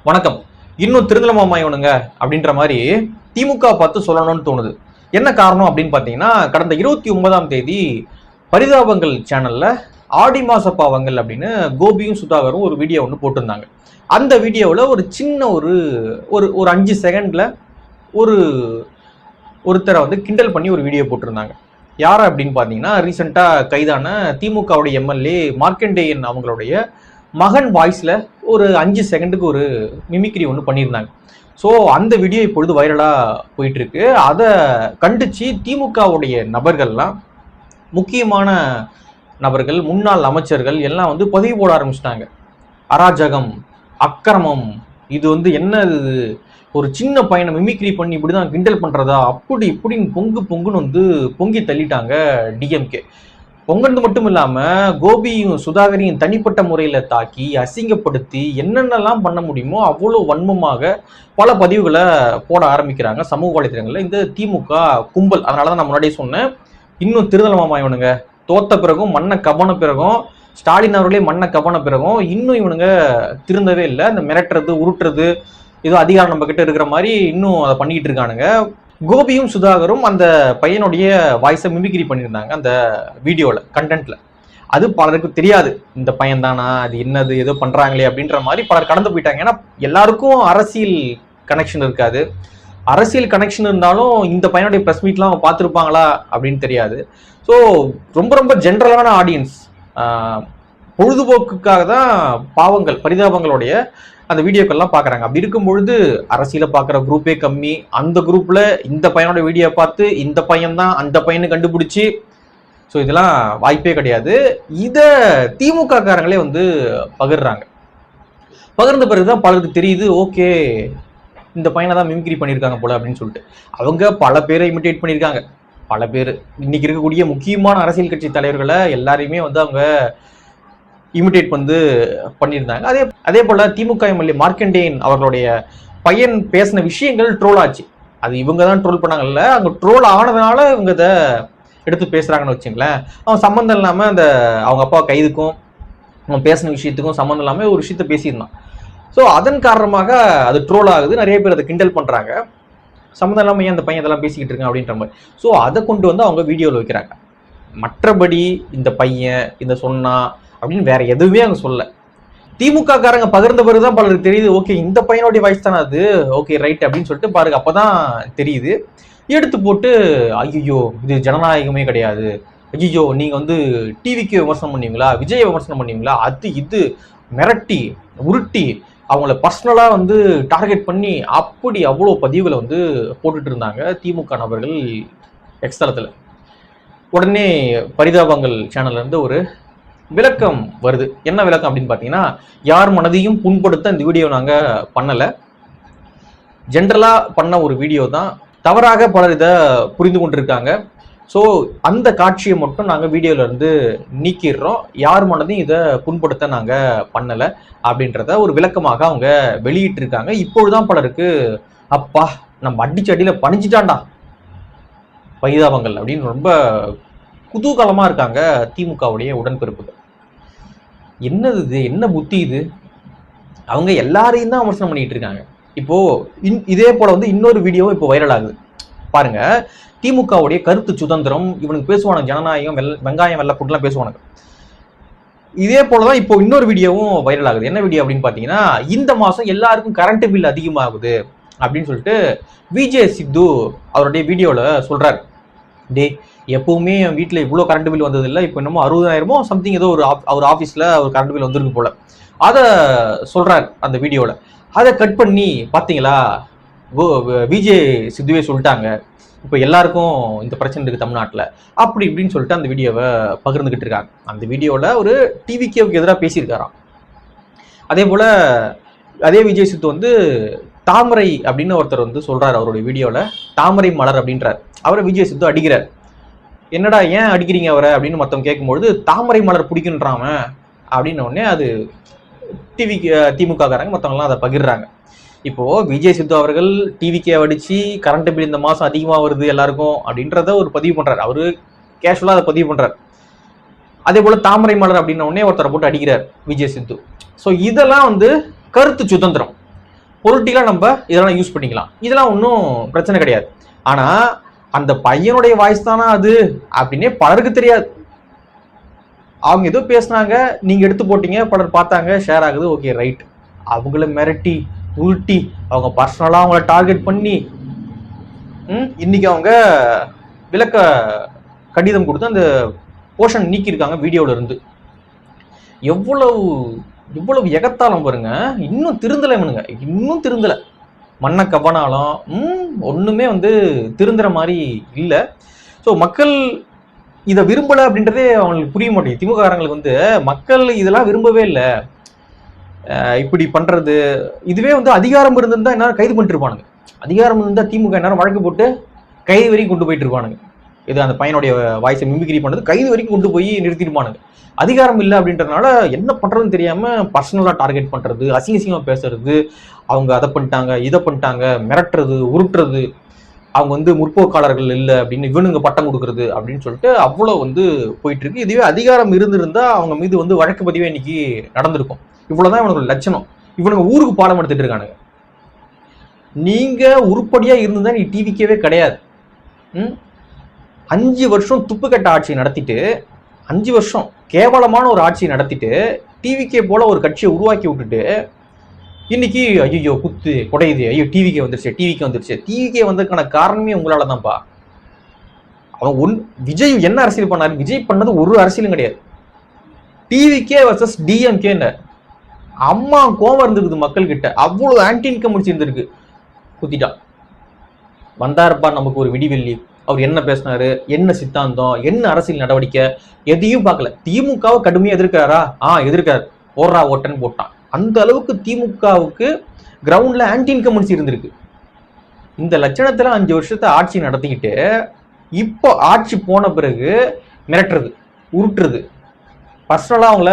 வணக்கம். இன்னும் திருந்தலமாமா இவனுங்க அப்படின்ற மாதிரி திமுக பார்த்து சொல்லணும்னு தோணுது. என்ன காரணம் அப்படின்னு பார்த்தீங்கன்னா, கடந்த 29ஆம் தேதி பரிதாபங்கள் சேனல்ல ஆடி மாச பாவங்கள் அப்படின்னு கோபியும் சுதாகரும் ஒரு வீடியோ ஒன்று போட்டிருந்தாங்க. அந்த வீடியோவில் ஒரு சின்ன ஒரு ஒரு 5 செகண்ட்ல ஒரு ஒருத்தரை வந்து கிண்டல் பண்ணி ஒரு வீடியோ போட்டிருந்தாங்க. யார் அப்படின்னு பார்த்தீங்கன்னா, ரீசெண்டாக கைதான திமுகவுடைய எம்எல்ஏ மார்க்கண்டேயன் அவங்களுடைய மகன் வாய்ஸ்ல ஒரு 5 செகண்டுக்கு ஒரு மிமிக்ரி ஒன்று பண்ணியிருந்தாங்க. ஸோ அந்த வீடியோ இப்பொழுது வைரலா போயிட்டு இருக்கு. அதை கண்டிச்சு திமுகவுடைய நபர்கள்லாம், முக்கியமான நபர்கள், முன்னாள் அமைச்சர்கள் எல்லாம் வந்து பதிவு போட ஆரம்பிச்சிட்டாங்க. அராஜகம், அக்கிரமம், இது வந்து என்ன, ஒரு சின்ன பையனை மிமிக்ரி பண்ணி இப்படிதான் கிண்டல் பண்றதா, அப்படி இப்படின்னு பொங்குன்னு வந்து பொங்கி தள்ளிட்டாங்க டிஎம்கே. பொங்கல் மட்டும் இல்லாம கோபியும் சுதாகரையும் தனிப்பட்ட முறையில தாக்கி அசிங்கப்படுத்தி என்னென்னலாம் பண்ண முடியுமோ அவ்வளவு வன்மமாக பல பதிவுகளை போட ஆரம்பிக்கிறாங்க சமூக வலைதளங்கள்ல இந்த திமுக கும்பல். அதனாலதான் நான் முன்னாடியே சொன்னேன், இன்னும் திருதலமாமா இவனுங்க தோத்த பிறகும் மண்ணை கவன பிறகும், ஸ்டாலின் அவர்களே மண்ணை கவன பிறகும் இன்னும் இவனுங்க திருந்தவே இல்லை. இந்த மிரட்டுறது, உருட்டுறது, ஏதோ அதிகாரம் நம்ம கிட்ட இருக்கிற மாதிரி இன்னும் அதை பண்ணிக்கிட்டு இருக்கானுங்க. கோபியும் சுதாகரும் அந்த பையனுடைய வாய்ஸை மிமிக்ரி பண்ணியிருந்தாங்க அந்த வீடியோவில், கண்டென்ட்ல. அது பலருக்கு தெரியாது, இந்த பையன் தானா, அது என்னது, ஏதோ பண்றாங்களே அப்படின்ற மாதிரி பலர் கடந்து போயிட்டாங்க. ஏன்னா எல்லாருக்கும் அரசியல் கனெக்ஷன் இருக்காது. அரசியல் கனெக்ஷன் இருந்தாலும் இந்த பையனுடைய ப்ரெஸ் மீட்லாம் அவங்க பார்த்துருப்பாங்களா அப்படின்னு தெரியாது. ஸோ ரொம்ப ரொம்ப ஜென்ரலான ஆடியன்ஸ், பொழுதுபோக்குக்காக தான் பாவங்கள் பரிதாபங்களுடைய அந்த வீடியோக்கள்லாம் பார்க்குறாங்க. அப்படி இருக்கும் பொழுது அரசியலை பார்க்குற குரூப்பே கம்மி. அந்த குரூப்ல இந்த பையனோட வீடியோ பார்த்து இந்த பையன் தான் அந்த பையனை கண்டுபிடிச்சி, ஸோ இதெல்லாம் வாய்ப்பே கிடையாது. இதை திமுக காரங்களே வந்து பகிர்றாங்க. பகிர்ந்த பிறகுதான் பலருக்கு தெரியுது, ஓகே இந்த பையனை தான் மிமிக்ரி பண்ணியிருக்காங்க போல அப்படின்னு சொல்லிட்டு. அவங்க பல பேரை இமிட்டேட் பண்ணியிருக்காங்க. பல பேர் இன்னைக்கு இருக்கக்கூடிய முக்கியமான அரசியல் கட்சி தலைவர்களை எல்லாரையுமே வந்து அவங்க இமிட்டேட் வந்து பண்ணியிருந்தாங்க. அதே போல திமுக எம்எல்ஏ மார்க்கண்டேயன் அவர்களுடைய பையன் பேசின விஷயங்கள் ட்ரோல் ஆச்சு. அது இவங்க தான் ட்ரோல் பண்ணாங்கல்ல, அங்க ட்ரோல் ஆனதுனால இவங்க இதை எடுத்து பேசுறாங்கன்னு வச்சுங்களேன். அவன் சம்மந்தம் இல்லாம அந்த அவங்க அப்பா கைதுக்கும் அவன் பேசின விஷயத்துக்கும் சம்மந்தம் இல்லாம ஒரு விஷயத்த பேசியிருந்தான். ஸோ அதன் காரணமாக அது ட்ரோல் ஆகுது. நிறைய பேர் அதை கிண்டல் பண்றாங்க. சம்மந்தம் இல்லாம ஏன் அந்த பையன் இதெல்லாம் பேசிக்கிட்டு இருக்கான் அப்படின்ற மாதிரி. ஸோ அதை கொண்டு வந்து அவங்க வீடியோவில் வைக்கிறாங்க. மற்றபடி இந்த பையன் இந்த சொன்னா அப்படின்னு வேற எதுவுமே அவங்க சொல்ல. திமுக காரங்க பகிர்ந்த பிறகுதான் பலருக்கு தெரியுது, ஓகே இந்த பையனுடைய வாய்ஸ் தானே அது, ஓகே ரைட் அப்படின்னு சொல்லிட்டு பாருங்க. அப்பதான் தெரியுது. எடுத்து போட்டு ஐயோ இது ஜனநாயகமே கிடையாது, ஐயோ நீங்க வந்து டிவிக்கு விமர்சனம் பண்ணுவீங்களா, விஜயை விமர்சனம் பண்ணுவீங்களா, அது இது மிரட்டி உருட்டி அவங்கள பர்சனலா வந்து டார்கெட் பண்ணி அப்படி அவ்வளோ பதிவுகளை வந்து போட்டுட்டு இருந்தாங்க திமுக நபர்கள் எக்ஸ் தளத்துல. உடனே பரிதாபங்கள் சேனல்ல இருந்து ஒரு விளக்கம் வருது. என்ன விளக்கம் அப்படின்னு பாத்தீங்கன்னா, யார் மனதையும் புண்படுத்த இந்த வீடியோ நாங்க பண்ணல, ஜென்ரலா பண்ண ஒரு வீடியோ தான், தவறாக பலர் இதை புரிந்து கொண்டிருக்காங்க. ஸோ அந்த காட்சியை மட்டும் நாங்க வீடியோல இருந்து நீக்கிடுறோம், யார் மனதையும் இதை புண்படுத்த நாங்க பண்ணல அப்படின்றத ஒரு விளக்கமாக அவங்க வெளியிட்டு இருக்காங்க. இப்பொழுதுதான் பலருக்கு அப்பா நம்ம அடிச்சு அடியில பணிஞ்சிட்டான்டா பரிதாபங்கள் அப்படின்னு ரொம்ப குதூகலமா இருக்காங்க திமுகவுடைய உடன்பிறப்புகள். என்னது இது, என்ன புத்தி இது, அவங்க எல்லாரையும் தான் விமர்சனம் பண்ணிட்டு இருக்காங்க. இப்போ இதே போல வந்து இன்னொரு வீடியோவும் இப்போ வைரல் ஆகுது பாருங்க. திமுகவுடைய கருத்து சுதந்திரம், இவனுக்கு பேசுவானுங்க ஜனநாயகம், வெங்காயம் வெள்ளை புட்டுலாம் பேசுவானுங்க. இதே போலதான் இப்போ இன்னொரு வீடியோவும் வைரல் ஆகுது. என்ன வீடியோ அப்படின்னு பாத்தீங்கன்னா, இந்த மாசம் எல்லாருக்கும் கரண்ட் பில் அதிகமாகுது அப்படின்னு சொல்லிட்டு விஜய் சித்து அவருடைய வீடியோல சொல்றாரு. டே எப்பவுமே என் வீட்டில் இவ்வளோ கரண்ட் பில் வந்தது இல்லை, இப்போ என்னமோ 60,000மோ சம்திங் ஏதோ ஒரு ஆஃபீஸில் ஒரு கரண்ட் பில் வந்துருக்கு போல, அதை சொல்றாரு அந்த வீடியோவில். அதை கட் பண்ணி பார்த்தீங்களா, விஜய் சித்துவே சொல்லிட்டாங்க இப்போ எல்லாருக்கும் இந்த பிரச்சனை இருக்குது தமிழ்நாட்டில் அப்படி இப்படின்னு சொல்லிட்டு அந்த வீடியோவை பகிர்ந்துக்கிட்டு இருக்காங்க. அந்த வீடியோவில் ஒரு டிவிக்கு எதிராக பேசியிருக்காராம். அதே போல் அதே விஜய் சித்து வந்து தாமரை அப்படின்னு ஒருத்தர் வந்து சொல்றாரு அவருடைய வீடியோவில், தாமரை மலர் அப்படின்றார். அவரை விஜய் சித்து அடிக்கிறார். என்னடா ஏன் அடிக்கிறீங்க அவரை அப்படின்னு மற்றவங்க கேட்கும்பொழுது, தாமரை மலர் பிடிக்குன்றாம அப்படின்னு உடனே அது திமுக காரங்க மற்றவங்கலாம் அதை பகிர்றாங்க. இப்போ விஜய் சித்து அவர்கள் டிவிக்கே அடிச்சு கரண்ட் பில் இந்த மாசம் அதிகமா வருது எல்லாருக்கும் அப்படின்றத ஒரு பதிவு பண்றாரு. அவரு கேஷுவலா அதை பதிவு பண்றாரு. அதே போல தாமரை மலர் அப்படின்ன உடனே ஒருத்தரை போட்டு அடிக்கிறார் விஜய் சித்து. ஸோ இதெல்லாம் வந்து கருத்து சுதந்திரம். பொலிட்டிக்கலா நம்ம இதெல்லாம் யூஸ் பண்ணிக்கலாம், இதெல்லாம் ஒன்றும் பிரச்சனை கிடையாது. ஆனா அந்த பையனுடைய வாய்ஸ் தானா அது அப்படின்னே பலருக்கு தெரியாது. அவங்க ஏதோ பேசினாங்க, நீங்க எடுத்து போட்டீங்க, பலர் பார்த்தாங்க, ஷேர் ஆகுது, ஓகே ரைட். அவங்கள மிரட்டி உருட்டி அவங்க பர்சனலா அவங்கள டார்கெட் பண்ணி இன்னைக்கு அவங்க விளக்க கடிதம் கொடுத்து அந்த போர்ஷன் நீக்கியிருக்காங்க வீடியோல இருந்து. எவ்வளவு எகத்தாலும் பாருங்க. இன்னும் திருந்தலை இவனுங்க, இன்னும் திருந்தலை. மண்ணை கவனாலும் ஒண்ணுமே வந்து திருந்துற மாதிரி இல்லை. ஸோ மக்கள் இதை விரும்பலை அப்படின்றதே அவங்களுக்கு புரிய மாட்டேங்குது. திமுக காரங்களுக்கு வந்து மக்கள் இதெல்லாம் விரும்பவே இல்லை. இப்படி பண்றது, இதுவே வந்து அதிகாரம் இருந்திருந்தா என்ன கைது பண்ணிட்டு இருப்பானுங்க. அதிகாரம் இருந்தா திமுக என்ன வழக்கு போட்டு கைது வரைக்கும் கொண்டு போயிட்டு இருப்பானுங்க. இது அந்த பையனுடைய வாய்ஸை மிமிக்ரி பண்ணது கைது வரைக்கும் கொண்டு போய் நிறுத்திருப்பானுங்க. அதிகாரம் இல்லை அப்படின்றதுனால என்ன பண்றதுன்னு தெரியாம பர்சனலா டார்கெட் பண்றது, அசிங்கமா பேசுறது, அவங்க அதை பண்ணிட்டாங்க இதை பண்ணிட்டாங்க, மிரட்டுறது, உருட்டுறது, அவங்க வந்து முற்போக்காளர்கள் இல்லை அப்படின்னு இவனுங்க பட்டம் கொடுக்கறது அப்படின்னு சொல்லிட்டு அவ்வளோ வந்து போயிட்டு இருக்கு. இதுவே அதிகாரம் இருந்திருந்தா அவங்க மீது வந்து வழக்கு பதிவே இன்னைக்கு நடந்திருக்கும். இவ்வளவுதான் இவனுக்கு லட்சணம். இவனுங்க ஊருக்கு பாடம் எடுத்துட்டு இருக்கானுங்க. நீங்க உருப்படியா இருந்துதான் நீ டிவிக்கவே கிடையாது. 5 வருஷம் துப்புக்கட்ட ஆட்சி நடத்திட்டு, 5 வருஷம் கேவலமான ஒரு ஆட்சி நடத்திட்டு, டிவிக்கே போல ஒரு கட்சியை உருவாக்கி விட்டுட்டு இன்னைக்கு ஐயோ குத்து குடையுது, ஐயோ டிவிக்கே வந்துருச்சு. டிவிக்கே வந்ததுக்கான காரணமே உங்களால தான்ப்பா. அவன் விஜய் என்ன அரசியல் பண்ணாரு? விஜய் பண்ணது ஒரு அரசியலும் கிடையாது. டிவிக்கே வர்சஸ் டிஎம்கே அம்மா கோவம் இருந்திருக்குது மக்கள் கிட்ட. அவ்வளவு ஆன்டி இன்கம் இருந்திருக்கு. குத்திட்டா வந்தாருப்பா நமக்கு ஒரு விடிவெள்ளி. அவர் என்ன பேசினாரு, என்ன சித்தாந்தம், என்ன அரசியல் நடவடிக்கை, எதையும் பார்க்கல. திமுகவை கடுமையா எதிர்க்கிறாரா? எதிர்க்காரு. ஓடுறா ஓட்டன்னு போட்டான். அந்த அளவுக்கு திமுகவுக்கு கிரவுண்ட்ல ஆன்டி இன்கம்பன்சி இருந்திருக்கு. இந்த லட்சணத்துல 5 வருஷத்தை ஆட்சி நடத்திக்கிட்டு இப்போ ஆட்சி போன பிறகு மிரட்டுறது, உருட்டுறது, பர்சனலா அவங்கள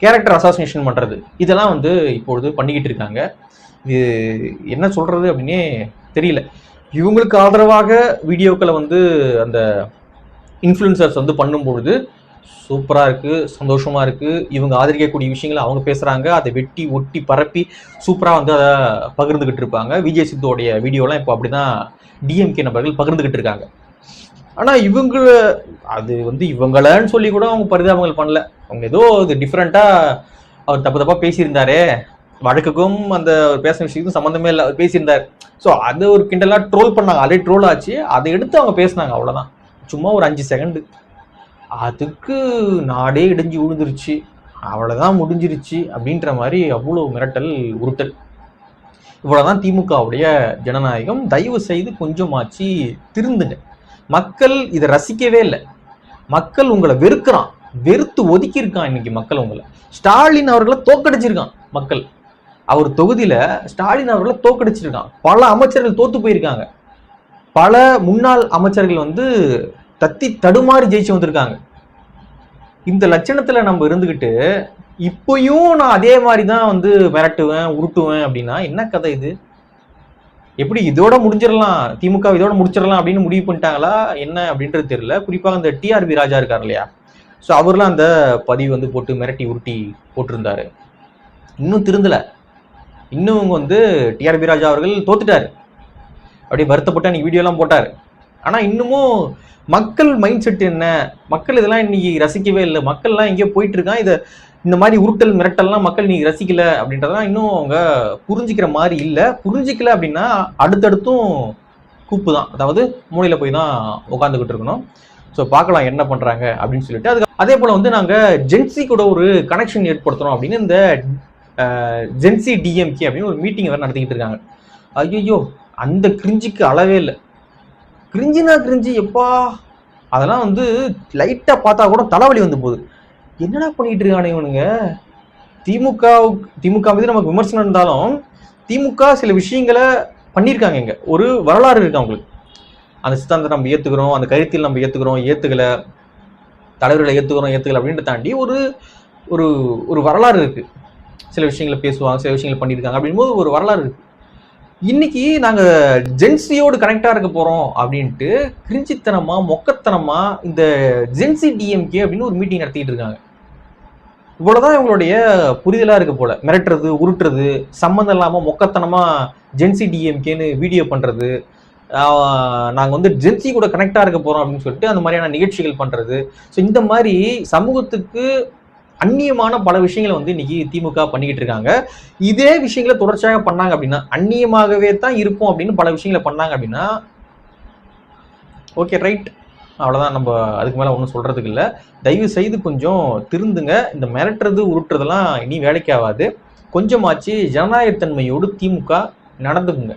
கேரக்டர் அசாசினேஷன் பண்றது, இதெல்லாம் வந்து இப்பொழுது பண்ணிக்கிட்டு இருக்காங்க. இது என்ன சொல்றது அப்படின்னே தெரியல. இவங்களுக்கு ஆதரவாக வீடியோக்களை வந்து அந்த இன்ஃப்ளூயன்சர்ஸ் வந்து பண்ணும்பொழுது சூப்பரா இருக்கு, சந்தோஷமா இருக்கு. இவங்க ஆதரிக்கக்கூடிய விஷயங்களை அவங்க பேசுறாங்க, அதை வெட்டி ஒட்டி பரப்பி சூப்பரா வந்து அதை பகிர்ந்துகிட்டு இருப்பாங்க. விஜய் சித்துவோடைய வீடியோலாம் இப்போ அப்படிதான் டிஎம்கே நபர்கள் பகிர்ந்துகிட்டு இருக்காங்க. ஆனா இவங்க அது வந்து இவங்களன்னு சொல்லி கூட அவங்க பரிதாபங்கள் பண்ணல. அவங்க ஏதோ இது டிஃப்ரெண்டா அவர் தப்பா பேசியிருந்தாரே, வழக்குக்கும் அந்த பேசின விஷயத்துக்கும் சம்மந்தமே இல்லை, அவர் பேசியிருந்தார். ஸோ அது ஒரு கிண்டலா ட்ரோல் பண்ணாங்க. அதே ட்ரோல் ஆச்சு, அதை எடுத்து அவங்க பேசினாங்க. அவ்வளோதான், சும்மா ஒரு 5 செகண்டு. அதுக்கு நாடே இடிஞ்சு விழுந்துருச்சு, அவ்வளோதான் முடிஞ்சிருச்சு அப்படின்ற மாதிரி அவ்வளோ மிரட்டல், உருட்டல். இவ்வளோதான் திமுகவுடைய ஜனநாயகம். தயவு செய்து கொஞ்சமாச்சு திருந்துங்க. மக்கள் இதை ரசிக்கவே இல்லை. மக்கள் உங்களை வெறுக்கிறான், வெறுத்து ஒதுக்கி இருக்கான். இன்னைக்கு மக்கள் உங்களை, ஸ்டாலின் அவர்களை தோக்கடிச்சிருக்கான். மக்கள் அவர் தொகுதியில ஸ்டாலின் அவர்களை தோக்கடிச்சிருக்கான். பல அமைச்சர்கள் தோத்து போயிருக்காங்க. பல முன்னாள் அமைச்சர்கள் வந்து தத்தி தடுமாறி ஜெயிச்சு வந்திருக்காங்க. இந்த லட்சணத்துல நம்ம இருந்துகிட்டு இப்பயும் நான் அதே மாதிரிதான் வந்து மிரட்டுவேன், உருட்டுவேன் அப்படின்னா என்ன கதை இது? எப்படி இதோட முடிஞ்சிடலாம், திமுக இதோட முடிச்சிடலாம் அப்படின்னு முடிவு பண்ணிட்டாங்களா என்ன அப்படின்றது தெரியல. குறிப்பாக அந்த டிஆர்பி ராஜா இருக்கார் இல்லையா, ஸோ அவர்லாம் அந்த பதிவு வந்து போட்டு மிரட்டி உருட்டி போட்டிருந்தாரு. இன்னும் திருந்தல. இன்னும் இவங்க வந்து டிஆர்பி ராஜா அவர்கள் தோத்துட்டாரு, அப்படியே வருத்தப்பட்டு அன்னைக்கு வீடியோலாம் போட்டாரு. ஆனா இன்னமும் மக்கள் மைண்ட் செட் என்ன, மக்கள் இதெல்லாம் இன்னைக்கு ரசிக்கவே இல்லை. மக்கள்லாம் எங்கேயோ போயிட்டு இருக்கான். இதை இந்த மாதிரி உருட்டல் மிரட்டல்லாம் மக்கள் நீங்க ரசிக்கல அப்படின்றதெல்லாம் இன்னும் அவங்க புரிஞ்சிக்கிற மாதிரி இல்லை. புரிஞ்சிக்கல அப்படின்னா அடுத்தடுத்தும் கூப்பு தான், அதாவது மூலையில போய் தான் உட்காந்துக்கிட்டு இருக்கணும். ஸோ பார்க்கலாம் என்ன பண்றாங்க அப்படின்னு சொல்லிட்டு. அதுக்கு அதே போல வந்து நாங்க ஜென்சி கூட ஒரு கனெக்ஷன் ஏற்படுத்தணும் அப்படின்னு இந்த ஜென்சி டிஎம்கே அப்படின்னு ஒரு மீட்டிங் வேறு நடத்திக்கிட்டு இருக்காங்க. ஐயோ அந்த கிரிஞ்சிக்கு அளவே இல்லை. கிரிஞ்சினா கிரிஞ்சி எப்பா, அதெல்லாம் வந்து லைட்டா பார்த்தா கூட தலைவலி வந்து போகுது. என்னடா பண்ணிட்டு இருக்கானே இவனுங்க. திமுக மீது நமக்கு விமர்சனம் இருந்தாலும் திமுக சில விஷயங்களை பண்ணியிருக்காங்க. இங்க ஒரு வரலாறு இருக்கு அவங்களுக்கு. அந்த சித்தாந்தத்தை நம்ம ஏத்துக்கிறோம், அந்த கருத்தில் நம்ம ஏத்துக்கல, தலைவர்களை ஏத்துக்கல அப்படின்றத தாண்டி ஒரு ஒரு ஒரு வரலாறு இருக்கு. சில விஷயங்களை பேசுவாங்க, சில விஷயங்கள் பண்ணியிருக்காங்க அப்படின்போது ஒரு வரலாறு இருக்கு. இன்னைக்கு நாங்க ஜென்சியோடு கனெக்டா இருக்க போறோம் அப்படின்ட்டு கிரிஞ்சித்தனமா மொக்கத்தனமா இந்த ஜென்சி டிஎம்கே அப்படின்னு ஒரு மீட்டிங் நடத்திட்டு இருக்காங்க. இவ்வளவுதான் இவங்களுடைய புரிதலா இருக்கு போல. மிரட்டுறது, உருட்டுறது, சம்மந்தம் இல்லாம மொக்கத்தனமா ஜென்சி டிஎம்கேன்னு வீடியோ பண்றது, நாங்க வந்து ஜென்சி கூட கனெக்டா இருக்க போறோம் அப்படின்னு சொல்லிட்டு அந்த மாதிரியான நிகழ்ச்சிகள் பண்றது. ஸோ இந்த மாதிரி சமூகத்துக்கு அந்நியமான பல விஷயங்களை வந்து இன்னைக்கு திமுக பண்ணிக்கிட்டு இருக்காங்க. இதே விஷயங்களை தொடர்ச்சியாக பண்ணாங்க அப்படின்னா, அந்நியமாகவே தான் இருக்கும் அப்படின்னு பல விஷயங்களை பண்ணாங்க அப்படின்னா, ஓகே ரைட், அவ்வளவுதான். நம்ம அதுக்கு மேல ஒன்றும் சொல்றதுக்கு இல்லை. தயவு செய்து கொஞ்சம் திருந்துங்க. இந்த மிரட்டுறது உருட்டுறதெல்லாம் இனி வேலைக்கு ஆகாது. கொஞ்சமாச்சு ஜனநாயகத்தன்மையோடு திமுக நடந்துக்குங்க.